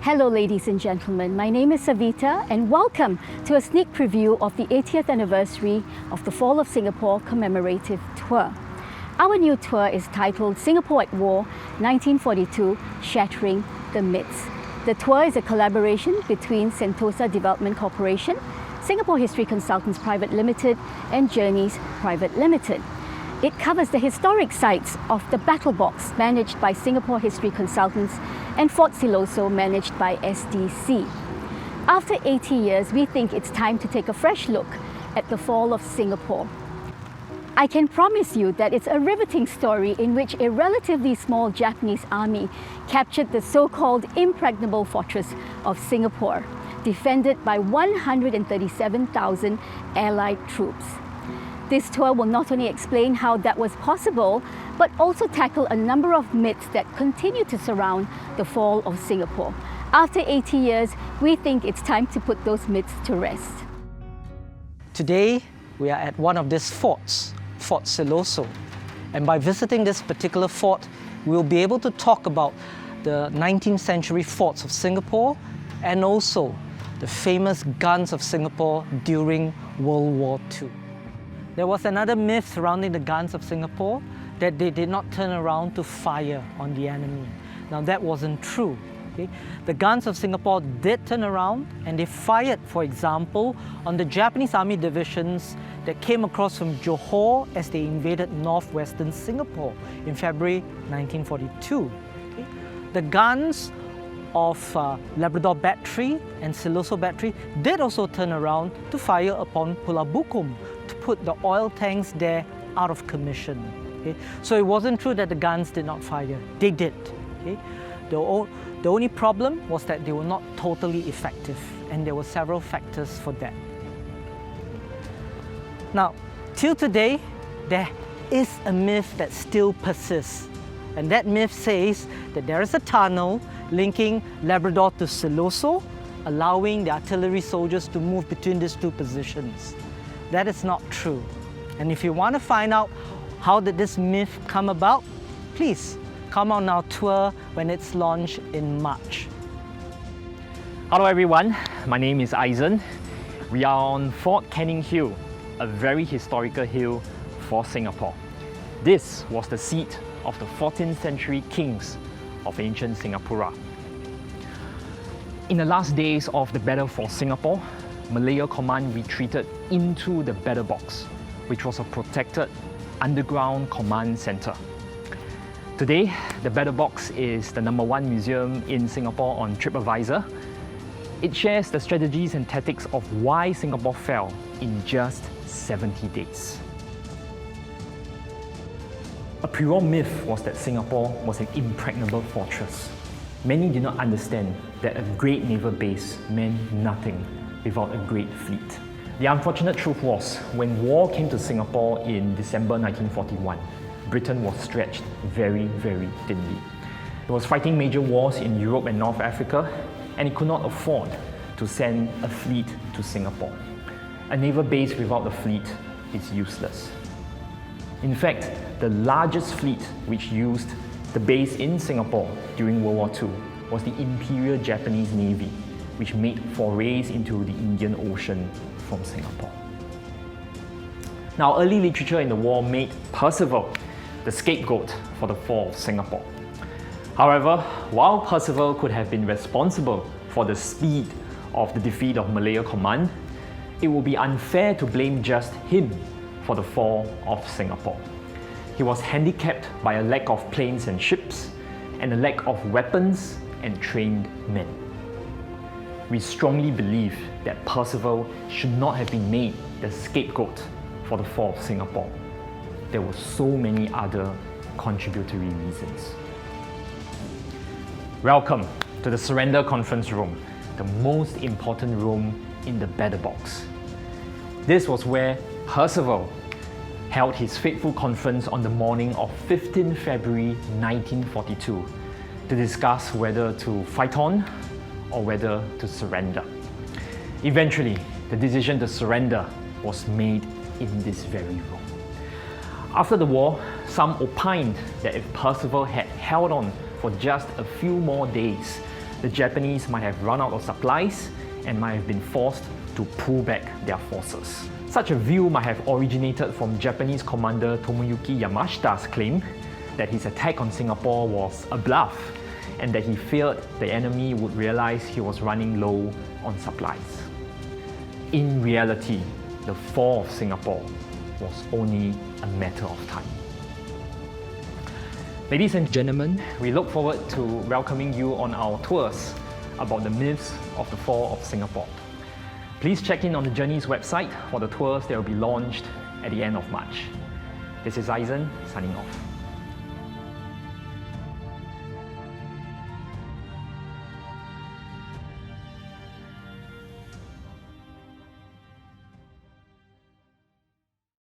Hello ladies and gentlemen, my name is Savita and welcome to a sneak preview of the 80th anniversary of the Fall of Singapore commemorative tour. Our new tour is titled Singapore at War 1942 Shattering the Myths. The tour is a collaboration between Sentosa Development Corporation, Singapore History Consultants Private Limited and Journeys Private Limited. It covers the historic sites of the Battle Box managed by Singapore History Consultants and Fort Siloso managed by SDC. After 80 years, we think it's time to take a fresh look at the fall of Singapore. I can promise you that it's a riveting story in which a relatively small Japanese army captured the so-called impregnable fortress of Singapore, defended by 137,000 Allied troops. This tour will not only explain how that was possible, but also tackle a number of myths that continue to surround the fall of Singapore. After 80 years, we think it's time to put those myths to rest. Today, we are at one of these forts, Fort Siloso. And by visiting this particular fort, we'll be able to talk about the 19th century forts of Singapore and also the famous guns of Singapore during World War II. There was another myth surrounding the guns of Singapore, that they did not turn around to fire on the enemy. Now that wasn't true. Okay? The guns of Singapore did turn around and they fired, for example, on the Japanese army divisions that came across from Johor as they invaded northwestern Singapore in February 1942. Okay? The guns of Labrador Battery and Siloso Battery did also turn around to fire upon Pulau Bukom to put the oil tanks there out of commission. Okay? So it wasn't true that the guns did not fire. They did. Okay? The only problem was that they were not totally effective, and there were several factors for that. Now, till today, there is a myth that still persists. And that myth says that there is a tunnel linking Labrador to Siloso, allowing the artillery soldiers to move between these two positions. That is not true. And if you want to find out how did this myth come about, please come on our tour when it's launched in March. Hello everyone, my name is Eisen. We are on Fort Canning Hill, a very historical hill for Singapore. This was the seat of the 14th century kings of ancient Singapura. In the last days of the Battle for Singapore, Malaya Command retreated into the Battle Box, which was a protected underground command center. Today, the Battle Box is the #1 museum in Singapore on TripAdvisor. It shares the strategies and tactics of why Singapore fell in just 70 days. A pre-war myth was that Singapore was an impregnable fortress. Many did not understand that a great naval base meant nothing without a great fleet. The unfortunate truth was, when war came to Singapore in December 1941, Britain was stretched very, very thinly. It was fighting major wars in Europe and North Africa, and it could not afford to send a fleet to Singapore. A naval base without a fleet is useless. In fact, the largest fleet which used the base in Singapore during World War II was the Imperial Japanese Navy, which made forays into the Indian Ocean from Singapore. Now, early literature in the war made Percival the scapegoat for the fall of Singapore. However, while Percival could have been responsible for the speed of the defeat of Malaya Command, it would be unfair to blame just him for the fall of Singapore. He was handicapped by a lack of planes and ships, and a lack of weapons and trained men. We strongly believe that Percival should not have been made the scapegoat for the fall of Singapore. There were so many other contributory reasons. Welcome to the Surrender Conference Room, the most important room in the Battle Box. This was where Percival held his fateful conference on the morning of 15 February 1942 to discuss whether to fight on or whether to surrender. Eventually, the decision to surrender was made in this very room. After the war, some opined that if Percival had held on for just a few more days, the Japanese might have run out of supplies and might have been forced to pull back their forces. Such a view might have originated from Japanese commander Tomoyuki Yamashita's claim that his attack on Singapore was a bluff and that he feared the enemy would realize he was running low on supplies. In reality, the fall of Singapore was only a matter of time. Ladies and gentlemen, we look forward to welcoming you on our tours about the myths of the fall of Singapore. Please check in on the Journeys website for the tours that will be launched at the end of March. This is Eisen, signing off.